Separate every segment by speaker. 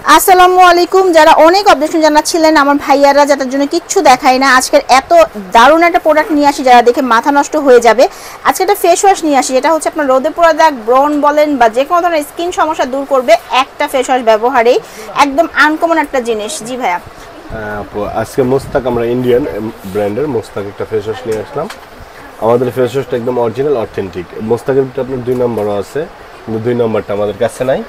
Speaker 1: আসসালামু আলাইকুম। যারা অনেক অবজেকশন জানাচ্ছিলেন আমার ভাইয়ারা, যাদের জন্য কিচ্ছু দেখায় না, আজকের এত দারুণ একটা প্রোডাক্ট নিয়ে আসি যারা দেখে মাথা নষ্ট হয়ে যাবে। আজকে একটা ফেস ওয়াশ নিয়ে আসি, যেটা হচ্ছে আপনার রোদে পোড়া দাগ, ব্রণ বলেন বা যে কোনো ধরনের স্কিন সমস্যা দূর করবে একটা ফেস ওয়াশ ব্যবহারেই। একদম আনকমন একটা জিনিস। জি ভাইয়া।
Speaker 2: আপু আজকে মোস্তাক, আমরা ইন্ডিয়ান ব্র্যান্ডের মোস্তাক একটা ফেস ওয়াশ নিয়ে আসলাম। আমাদের ফেস ওয়াশটা একদম অরিজিনাল অথেন্টিক। মোস্তাকের ভিতরে আপনার 2 নম্বরও আছে, কিন্তু 2 নম্বরটা আমাদের কাছে নাই।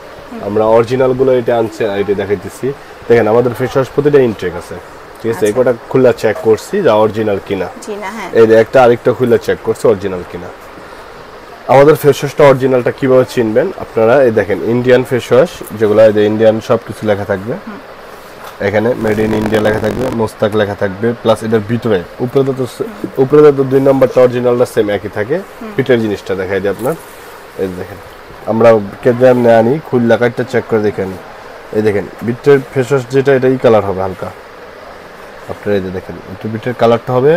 Speaker 2: আমরা অরিজিনালগুলো এটা আনছে, এটা দেখাইতেছি। দেখেন আমাদের ফেস ওয়াশ প্রতিটা ইনটেক আছে, ঠিক আছে? এটা খুলে চেক করছি যে অরিজিনাল কিনা। এই যে একটা আরেকটা খুলে চেক করছি অরিজিনাল কিনা। আমাদের ফেস ওয়াশটা অরিজিনালটা কিভাবে চিনবেন আপনারা? এই দেখেন ইন্ডিয়ান ফেস ওয়াশ, যেগুলো এই যে ইন্ডিয়ান সব কিছু লেখা থাকবে, এখানে মেড ইন ইন্ডিয়া লেখা থাকবে, মোস্তাক লেখা থাকবে, প্লাস এটার ভিতরে উপরে তো 2 নম্বরটা অরিজিনালটা সেম একই থাকে। পিটের জিনিসটা দেখাই দিই আপনার। এই দেখেন আমরা কেদাম নিয়ে আনি, খুললা কাটটা চেক করে দেখেন। এই দেখেন বিটের ফেস ওয়াশ যেটা, এটা এই কালার হবে হালকা। আপনার এই যে দেখেন একটু বিটের কালারটা হবে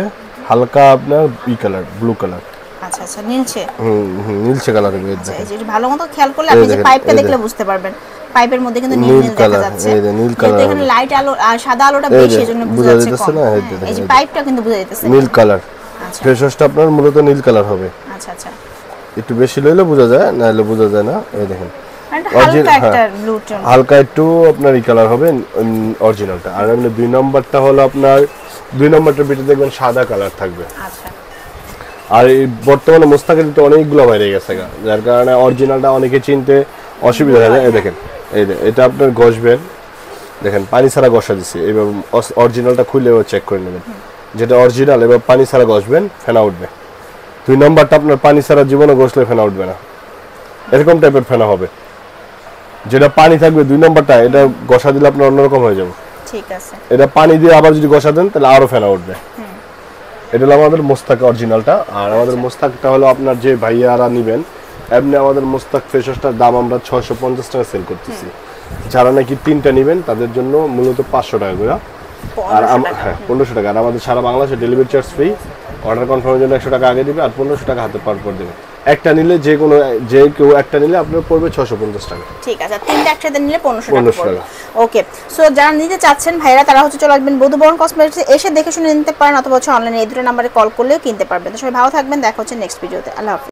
Speaker 2: হালকা আপনার কালার, ব্লু কালার।
Speaker 1: আচ্ছা আচ্ছা, নীলছে।
Speaker 2: নীলছে কালার হবে।
Speaker 1: এই যে ভালো মতো খেয়াল করলে আপনি যে পাইপটা দেখলে বুঝতে পারবেন, পাইপের মধ্যে কিন্তু নীল নীল দেখা যাচ্ছে।
Speaker 2: এই যে নীল কালার,
Speaker 1: এখানে লাইট আলো আর সাদা আলোটা বেশি, এজন্য বোঝা যাচ্ছে না। এই যে পাইপটা কিন্তু বোঝা যাচ্ছে
Speaker 2: নীল কালার। আচ্ছা, ফেস ওয়াশটা আপনার মূলত নীল কালার হবে।
Speaker 1: আচ্ছা আচ্ছা,
Speaker 2: একটু বেশি লইলে বোঝা যায়, না হলে বোঝা যায় না। এই দেখেন
Speaker 1: হালকা একটা ব্লু টোন,
Speaker 2: হালকা একটু আপনার এই কালার হবে অরিজিনালটা। আর এমনি 2 নম্বরটা হলো আপনার 2 নম্বরটার ভিতরে দেখবেন সাদা কালার থাকবে।
Speaker 1: আচ্ছা।
Speaker 2: আর এই বর্তমানে মোস্তাকের তো অনেকগুলো বাইরে গেছে, যার কারণে অরিজিনালটা অনেকে চিনতে অসুবিধা হয়। এই দেখেন এই যে এটা আপনার ঘষবেন, দেখেন পানি ছাড়া ঘষা দিছি। এবার অরিজিনালটা খুলে চেক করে নেবেন, যেটা অরিজিনাল। এবার পানি ছাড়া ঘষবেন, ফেনা উঠবে। 2 নম্বরটা আপনার পানি ছাড়া জীবনে ঘষলে ফেনা উঠবে না, এরকম টাইপের ফেনা হবে। যেটা পানি থাকবে 2 নম্বরটা, এটা ঘষা দিলে আপনার অন্যরকম হয়ে যাবে।
Speaker 1: ঠিক আছে।
Speaker 2: এটা পানি দিয়ে আবার যদি ঘষা দেন তাহলে আরো ফেনা উঠবে। এটা হলো আমাদের মোস্তাক অরিজিনালটা। আর আমাদের মোস্তাকটা হলো আপনার যে ভাইয়ারা নেবেন, এমনি আমাদের মোস্তাক ফেস ওয়াশটার দাম আমরা 650 টাকা সেল করতেছি। যারা নাকি 3টা নেবেন তাদের জন্য মূলত 500 টাকা করে। আর হ্যাঁ 1500 টাকা। আর আমাদের সারা বাংলাদেশে ডেলিভারি চার্জ ফ্রি। অর্ডার কনফার্মের জন্য 100 টাকা আগে দিবে, আর 1500 টাকা হাতে পার করে দেবে। একটা নিলে যে কেউ একটা নিলে আপনার পড়বে 650 টাকা।
Speaker 1: ঠিক আছে, 3টা একসাথে নিলে 1500 টাকা পড়বে। ওকে, সো যারা নিতে চাচ্ছেন ভাইরা, তারা হচ্ছে চলে আসবেন বধুবরণ কসমেটিক্সে, এসে দেখে শুনে নিতে পারেন, অথবা অনলাইনে এই দুটো নম্বরে কল করলেও কিনতে পারবেন। তো সবাই ভালো থাকবেন, দেখা হচ্ছে নেক্সট ভিডিওতে। আল্লাহ হাফেজ।